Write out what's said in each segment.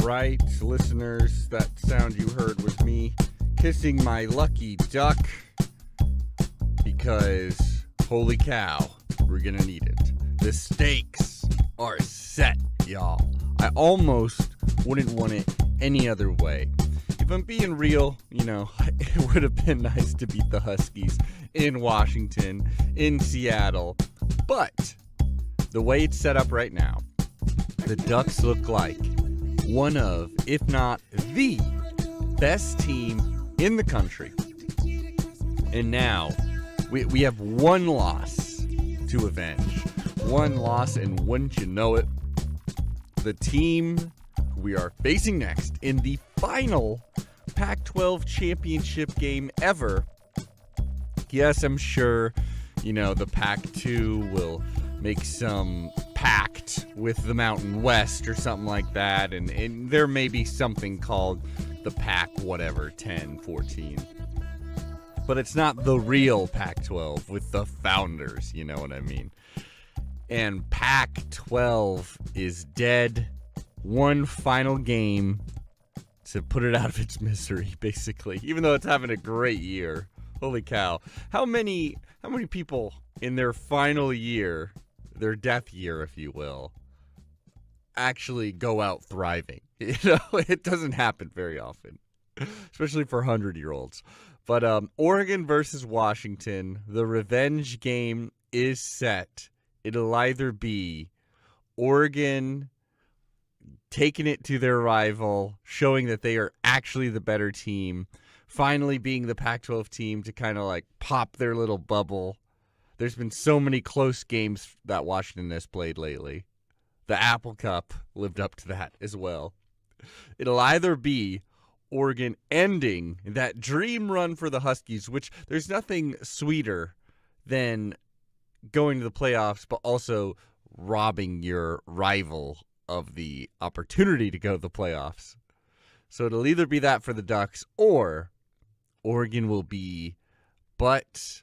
right, listeners, that sound you heard was me kissing my lucky duck because, holy cow, we're gonna need it. The stakes are set, y'all. I almost wouldn't want it any other way. If I'm being real, it would have been nice to beat the Huskies in Washington, in Seattle, but the way it's set up right now, the Ducks look like one of, if not the best team in the country. And now we have one loss to avenge. One loss, and wouldn't you know it, the team we are facing next in the final Pac-12 championship game ever. Yes, I'm sure, the Pac-2 will make some pact with the Mountain West or something like that, and there may be something called the Pac whatever, 10, 14. But it's not the real Pac-12 with the founders, you know what I mean? And Pac-12 is dead. One final game to put it out of its misery, basically, even though it's having a great year. Holy cow. How many people in their final year, their death year, if you will, actually go out thriving? It doesn't happen very often, especially for 100-year-olds. But Oregon versus Washington, the revenge game is set. It'll either be Oregon taking it to their rival, showing that they are actually the better team, finally being the Pac-12 team to kind of like pop their little bubble. There's been so many close games that Washington has played lately. The Apple Cup lived up to that as well. It'll either be Oregon ending that dream run for the Huskies, which there's nothing sweeter than going to the playoffs, but also robbing your rival of the opportunity to go to the playoffs. So it'll either be that for the Ducks, or Oregon will be but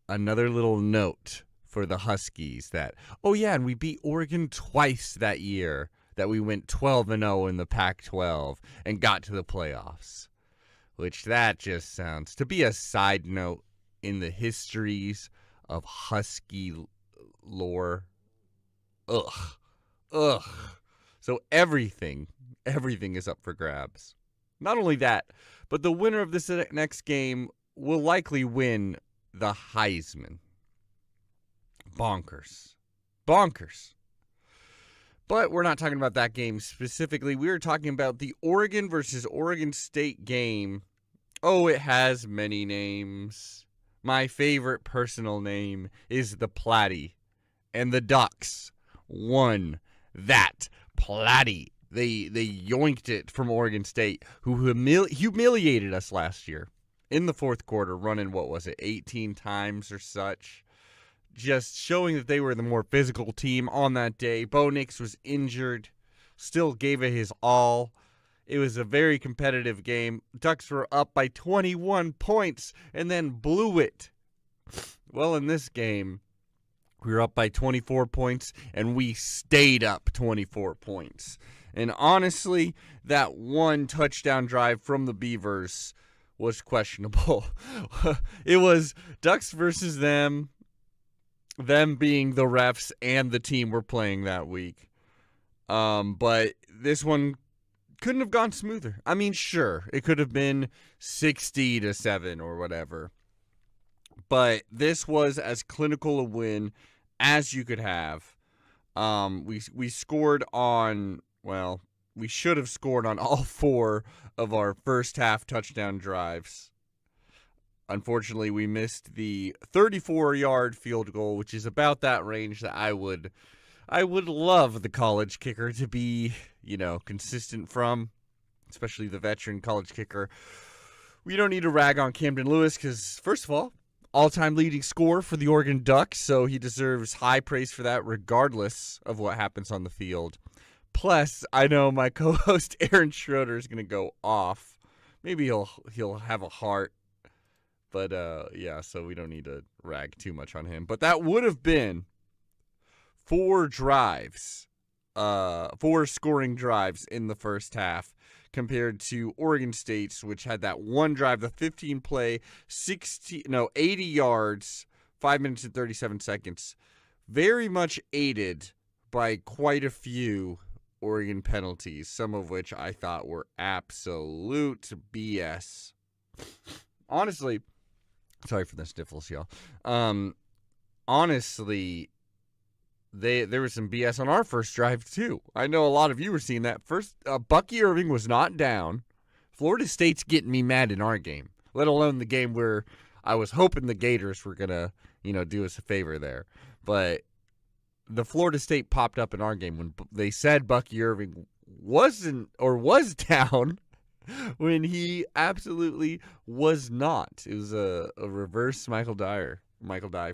another little note for the Huskies that, oh yeah, and we beat Oregon twice that year that we went 12-0 in the Pac-12 and got to the playoffs. Which that just sounds to be a side note in the histories of Husky lore. Ugh. So everything is up for grabs. Not only that, but the winner of this next game will likely win the Heisman. Bonkers. But we're not talking about that game specifically. We're talking about the Oregon versus Oregon State game. Oh, it has many names. My favorite personal name is the Platy. And the Ducks won that Platy. They yoinked it from Oregon State, who humiliated us last year in the fourth quarter, running, 18 times or such. Just showing that they were the more physical team on that day. Bo Nix was injured, still gave it his all. It was a very competitive game. Ducks were up by 21 points and then blew it. Well, in this game, we were up by 24 points, and we stayed up 24 points. And honestly, that one touchdown drive from the Beavers was questionable. It was Ducks versus them being the refs and the team we're playing that week. But this one couldn't have gone smoother. I mean, sure, it could have been 60-7 or whatever. But this was as clinical a win as you could have. We scored on, we should have scored on all 4 of our first half touchdown drives. Unfortunately, we missed the 34-yard field goal, which is about that range that I would love the college kicker to be, consistent from, especially the veteran college kicker. We don't need to rag on Camden Lewis because, first of all-time leading scorer for the Oregon Ducks, so he deserves high praise for that regardless of what happens on the field. Plus, I know my co-host Aaron Schroeder is going to go off. Maybe he'll have a heart. But, so we don't need to rag too much on him. But that would have been 4 drives four scoring drives in the first half, compared to Oregon State's, which had that one drive, the 15-play, 80 yards, 5 minutes and 37 seconds. Very much aided by quite a few Oregon penalties, some of which I thought were absolute BS. Honestly, sorry for the sniffles, y'all. Honestly, there was some BS on our first drive, too. I know a lot of you were seeing that. First, Bucky Irving was not down. Florida State's getting me mad in our game, let alone the game where I was hoping the Gators were going to, do us a favor there. But the Florida State popped up in our game when they said Bucky Irving wasn't or was down when he absolutely was not. It was a reverse Michael Dye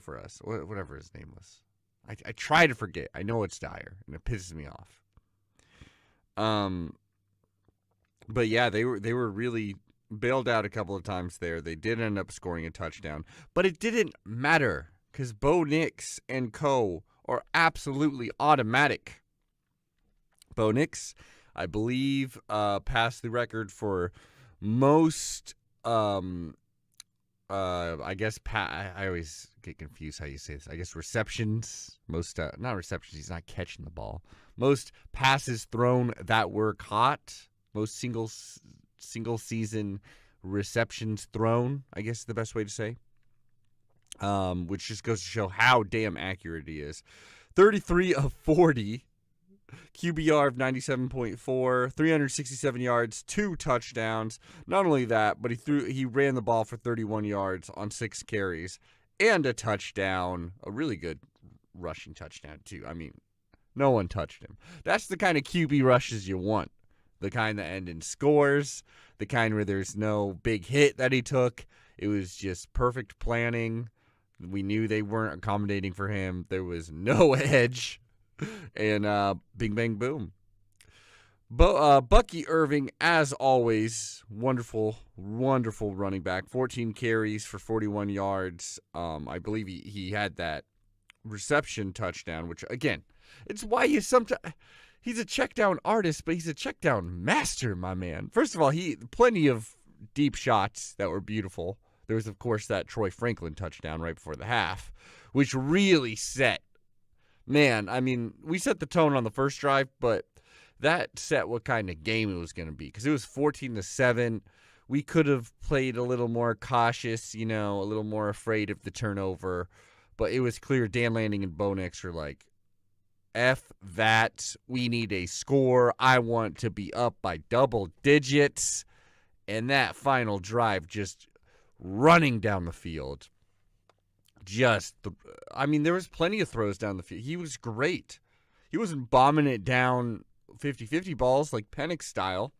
for us, whatever his name was. I try to forget. I know it's Dyer, and it pisses me off. But yeah, they were really bailed out a couple of times there. They did end up scoring a touchdown, but it didn't matter because Bo Nix and co. are absolutely automatic. Bo Nix, I believe, passed the record for most. I guess I always get confused how you say this. I guess receptions, most not receptions. He's not catching the ball. Most passes thrown that were caught. Most single season receptions thrown, I guess is the best way to say. Which just goes to show how damn accurate he is. 33 of 40. QBR of 97.4, 367 yards, 2 touchdowns. Not only that, but he ran the ball for 31 yards on 6 carries and a touchdown, a really good rushing touchdown too. I mean, no one touched him. That's the kind of QB rushes you want. The kind that end in scores, the kind where there's no big hit that he took. It was just perfect planning. We knew they weren't accommodating for him. There was no edge. And bing, bang, boom. Bucky Irving, as always, wonderful, wonderful running back. 14 carries for 41 yards. I believe he had that reception touchdown, which, again, it's why he's a check down artist, but he's a check down master, my man. First of all, plenty of deep shots that were beautiful. There was, of course, that Troy Franklin touchdown right before the half, which really set. Man, I mean, we set the tone on the first drive, but that set what kind of game it was going to be because it was 14-7. We could have played a little more cautious, a little more afraid of the turnover, but it was clear Dan Lanning and Bo Nix were like, F that. We need a score. I want to be up by double digits. And that final drive just running down the field. There was plenty of throws down the field. He was great. He wasn't bombing it down 50-50 balls like Penix style,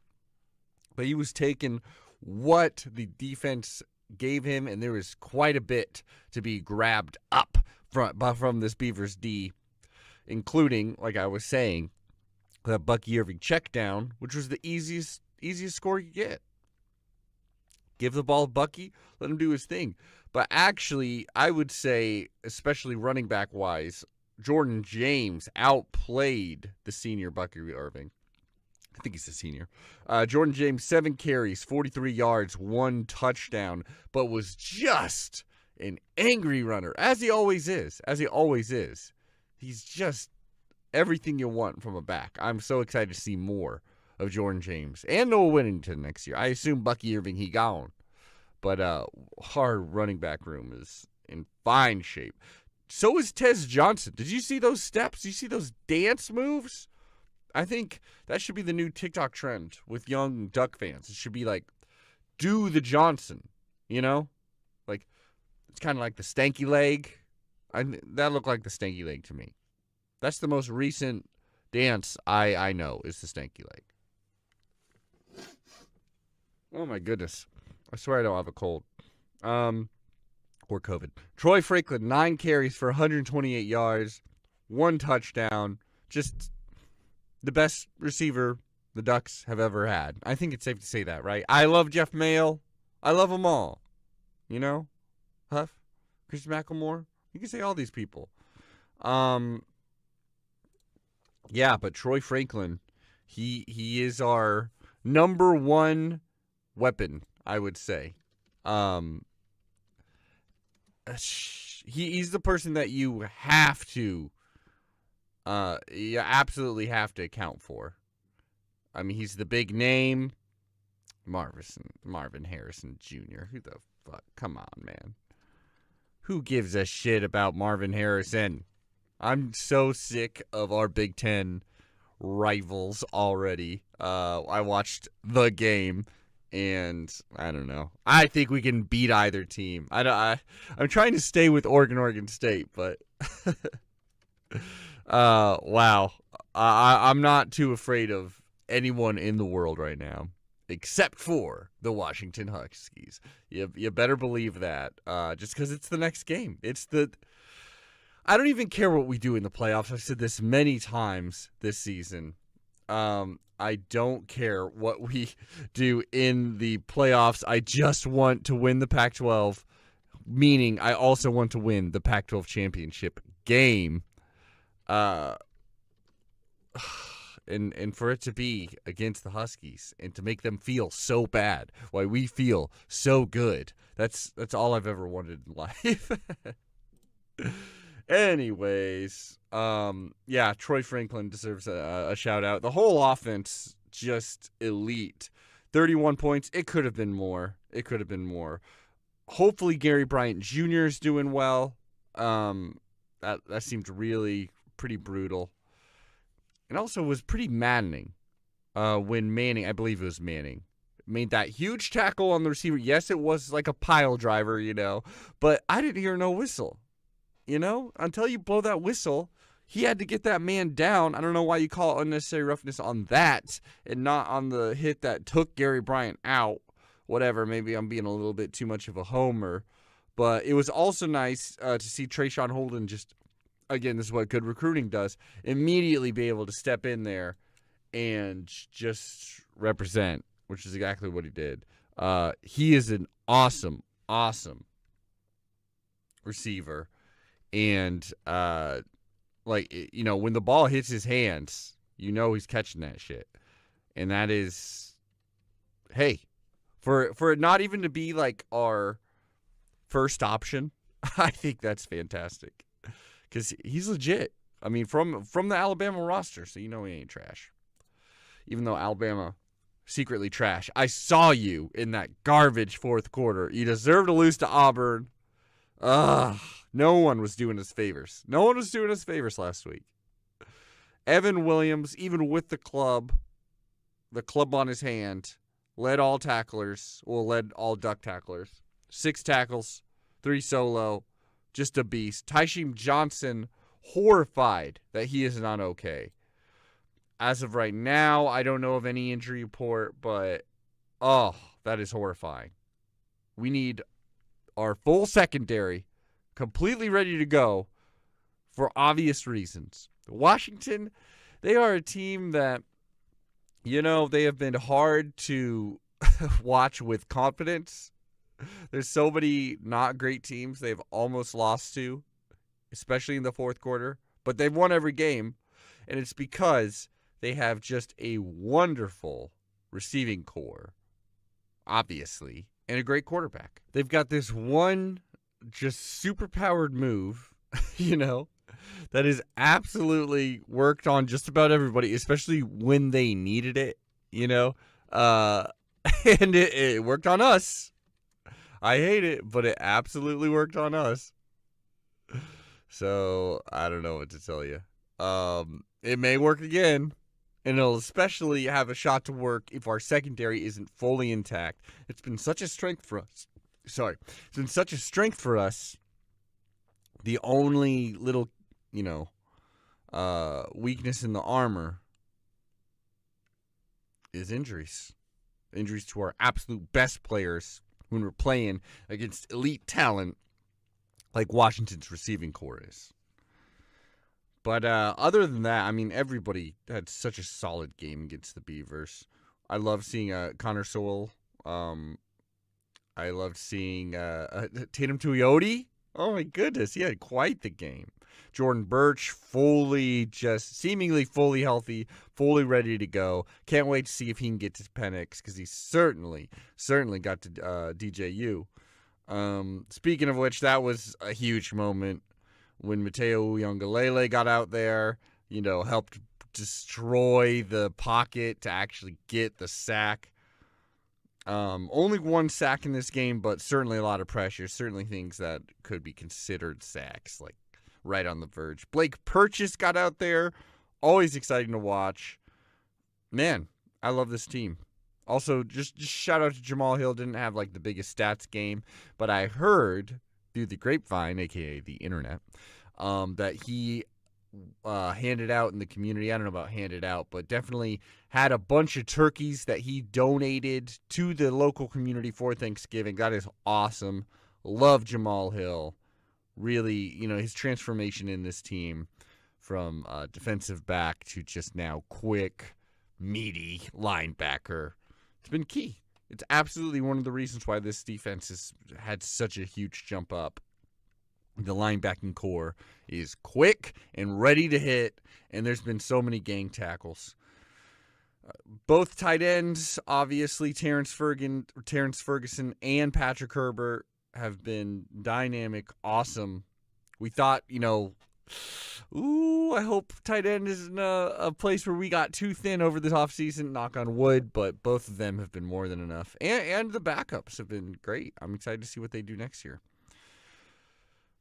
but he was taking what the defense gave him, and there was quite a bit to be grabbed up from this Beavers D, including, like I was saying, the Bucky Irving check down, which was the easiest score you get. Give the ball to Bucky, let him do his thing. But actually, I would say, especially running back-wise, Jordan James outplayed the senior Bucky Irving. I think he's a senior. Jordan James, 7 carries, 43 yards, 1 touchdown, but was just an angry runner, as he always is. He's just everything you want from a back. I'm so excited to see more of Jordan James and Noah Whittington next year. I assume Bucky Irving, he gone. But our running back room is in fine shape. So is Tez Johnson. Did you see those steps? Did you see those dance moves? I think that should be the new TikTok trend with young Duck fans. It should be like, do the Johnson, Like, it's kind of like the stanky leg. That looked like the stanky leg to me. That's the most recent dance I know is the stanky leg. Oh, my goodness. I swear I don't have a cold. Or COVID. Troy Franklin, 9 carries for 128 yards, 1 touchdown. Just the best receiver the Ducks have ever had. I think it's safe to say that, right? I love Jeff Mayo. I love them all. Huff, Chris McElmore. You can say all these people. Yeah, but Troy Franklin, he is our number one weapon, I would say. Um, he's the person that you have to, you absolutely have to account for. I mean, he's the big name, Marvin Harrison Jr. Who the fuck? Come on, man. Who gives a shit about Marvin Harrison? I'm so sick of our Big Ten rivals already. I watched the game, and I don't know. I think we can beat either team. I'm trying to stay with Oregon State, but wow. I'm not too afraid of anyone in the world right now, except for the Washington Huskies. You better believe that. Just because it's the next game. I don't even care what we do in the playoffs. I've said this many times this season. I don't care what we do in the playoffs. I just want to win the Pac-12, meaning I also want to win the Pac-12 championship game. And for it to be against the Huskies and to make them feel so bad, why we feel so good. That's all I've ever wanted in life. Anyways, yeah, Troy Franklin deserves a shout out. The whole offense just elite. 31 points. It could have been more. Hopefully Gary Bryant Jr. is doing well. That seemed really pretty brutal. And also was pretty maddening when Manning, I believe it was Manning, made that huge tackle on the receiver. Yes, it was like a pile driver, but I didn't hear no whistle. Until you blow that whistle, he had to get that man down. I don't know why you call it unnecessary roughness on that and not on the hit that took Gary Bryant out. Whatever, maybe I'm being a little bit too much of a homer. But it was also nice to see Trayshawn Holden just, again, this is what good recruiting does, immediately be able to step in there and just represent, which is exactly what he did. He is an awesome receiver. And, when the ball hits his hands, he's catching that shit. And that is, hey, for it not even to be like our first option, I think that's fantastic. Because he's legit. I mean, from the Alabama roster, so he ain't trash. Even though Alabama secretly trash. I saw you in that garbage fourth quarter. You deserve to lose to Auburn. No one was doing us favors. Last week. Evan Williams, even with the club on his hand, led all duck tacklers. 6 tackles, 3 solo, just a beast. Tysheem Johnson, horrified that he is not okay. As of right now, I don't know of any injury report, but, that is horrifying. We need our full secondary completely ready to go for obvious reasons. Washington, they are a team that, they have been hard to watch with confidence. There's so many not great teams they've almost lost to, especially in the fourth quarter, but they've won every game, and it's because they have just a wonderful receiving core, obviously, and a great quarterback. They've got this one just super-powered move, that has absolutely worked on just about everybody, especially when they needed it, and it worked on us. I hate it, but it absolutely worked on us. So, I don't know what to tell you. It may work again, and it'll especially have a shot to work if our secondary isn't fully intact. It's been such a strength for us. The only little, weakness in the armor is injuries. Injuries to our absolute best players when we're playing against elite talent like Washington's receiving core is. But other than that, I mean, everybody had such a solid game against the Beavers. I love seeing Connor Sewell. I loved seeing Tatum Tuioti. Oh, my goodness. He had quite the game. Jordan Birch seemingly fully healthy, fully ready to go. Can't wait to see if he can get to Penix because he certainly got to DJU. Speaking of which, that was a huge moment when Mateo Uiagalelei got out there, helped destroy the pocket to actually get the sack. Only one sack in this game, but certainly a lot of pressure. Certainly things that could be considered sacks, like right on the verge. Blake Purchase got out there. Always exciting to watch. Man, I love this team. Also, just shout out to Jamal Hill. Didn't have like the biggest stats game, but I heard through the grapevine, aka the internet, that he handed out in the community. I don't know about handed out, but definitely had a bunch of turkeys that he donated to the local community for Thanksgiving. That is awesome. Love Jamal Hill. Really, his transformation in this team from defensive back to just now quick, meaty linebacker. It's been key. It's absolutely one of the reasons why this defense has had such a huge jump up. The linebacking core is quick and ready to hit, and there's been so many gang tackles. Both tight ends, obviously, Terrence Ferguson and Patrick Herbert have been dynamic, awesome. We thought, I hope tight end isn't a place where we got too thin over this offseason, knock on wood, but both of them have been more than enough. And the backups have been great. I'm excited to see what they do next year.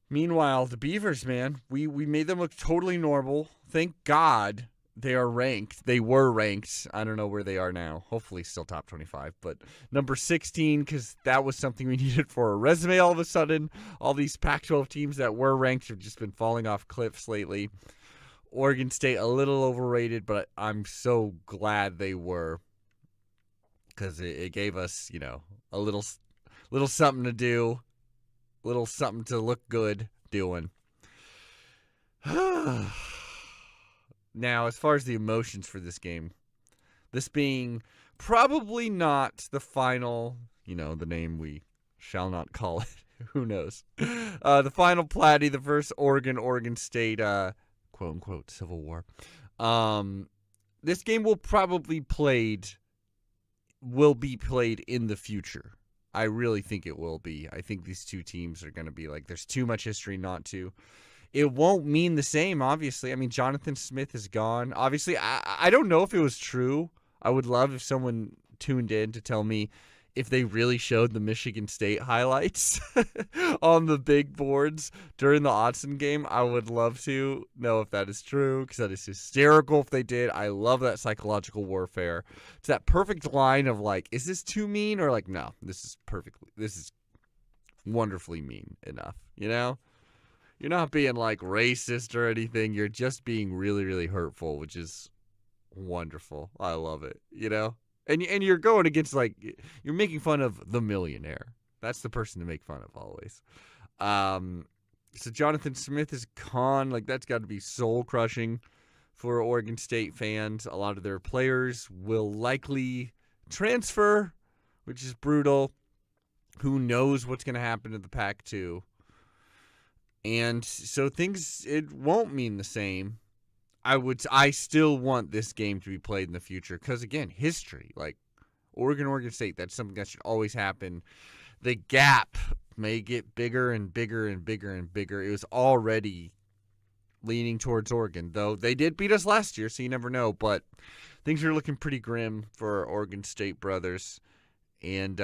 Meanwhile, the Beavers, man, we made them look totally normal. Thank God they are ranked. They were ranked. I don't know where they are now. Hopefully still top 25. But number 16, because that was something we needed for a resume all of a sudden. All these Pac-12 teams that were ranked have just been falling off cliffs lately. Oregon State, a little overrated, but I'm so glad they were. Because it gave us, a little something to do. Little something to look good doing. Now, as far as the emotions for this game, this being probably not the final, the name we shall not call it. Who knows? The final Platte, the first Oregon State, quote unquote, Civil War. This game will be played in the future. I really think it will be. I think these two teams are going to be like, there's too much history not to. It won't mean the same, obviously. I mean, Jonathan Smith is gone. Obviously, I don't know if it was true. I would love if someone tuned in to tell me if they really showed the Michigan State highlights on the big boards during the Autzen game. I would love to know if that is true, because that is hysterical if they did. I love that psychological warfare. It's that perfect line of like, is this too mean? Or like, no, this is wonderfully mean enough, You're not being like racist or anything. You're just being really, really hurtful, which is wonderful. I love it, And you're going against, like, you're making fun of the millionaire. That's the person to make fun of always. So Jonathan Smith is gone. Like, that's got to be soul-crushing for Oregon State fans. A lot of their players will likely transfer, which is brutal. Who knows what's going to happen to the Pac-2? And so it won't mean the same. I still want this game to be played in the future because, again, history. Like, Oregon State, that's something that should always happen. The gap may get bigger and bigger and bigger and bigger. It was already leaning towards Oregon, though they did beat us last year, so you never know. But things are looking pretty grim for our Oregon State brothers. And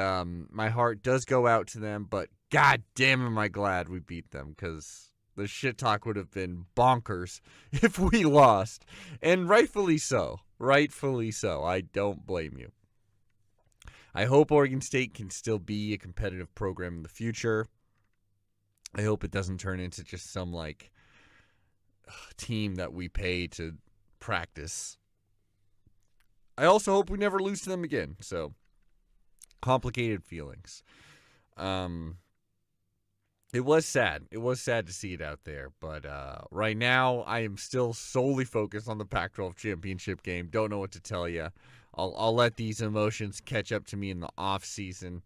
my heart does go out to them, but god damn am I glad we beat them, because the shit talk would have been bonkers if we lost. And rightfully so. Rightfully so. I don't blame you. I hope Oregon State can still be a competitive program in the future. I hope it doesn't turn into just some, like, team that we pay to practice. I also hope we never lose to them again. So, complicated feelings. It was sad. It was sad to see it out there. But right now, I am still solely focused on the Pac-12 championship game. Don't know what to tell you. I'll let these emotions catch up to me in the off season.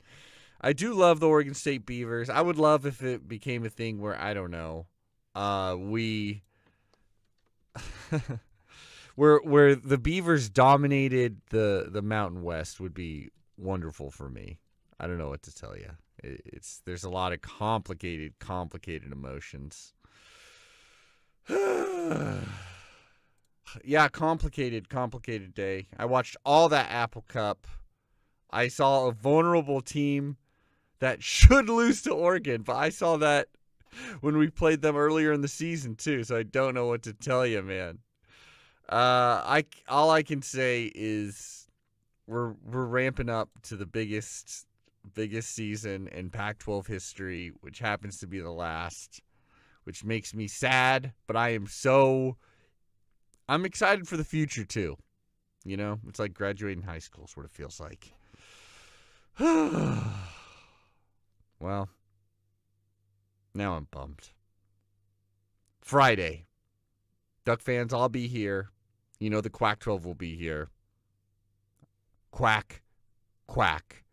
I do love the Oregon State Beavers. I would love if it became a thing where, I don't know, we where the Beavers dominated the Mountain West would be wonderful for me. I don't know what to tell you. There's a lot of complicated emotions. Yeah, complicated day. I watched all that Apple Cup. I saw a vulnerable team that should lose to Oregon, but I saw that when we played them earlier in the season too, so I don't know what to tell you, man. All I can say is we're ramping up to the biggest season in Pac-12 history, which happens to be the last, which makes me sad, but I'm excited for the future too. You know, it's like graduating high school is what it feels like. Well, now I'm bummed. Friday. Duck fans, I'll be here. You know the Quack 12 will be here. Quack, quack.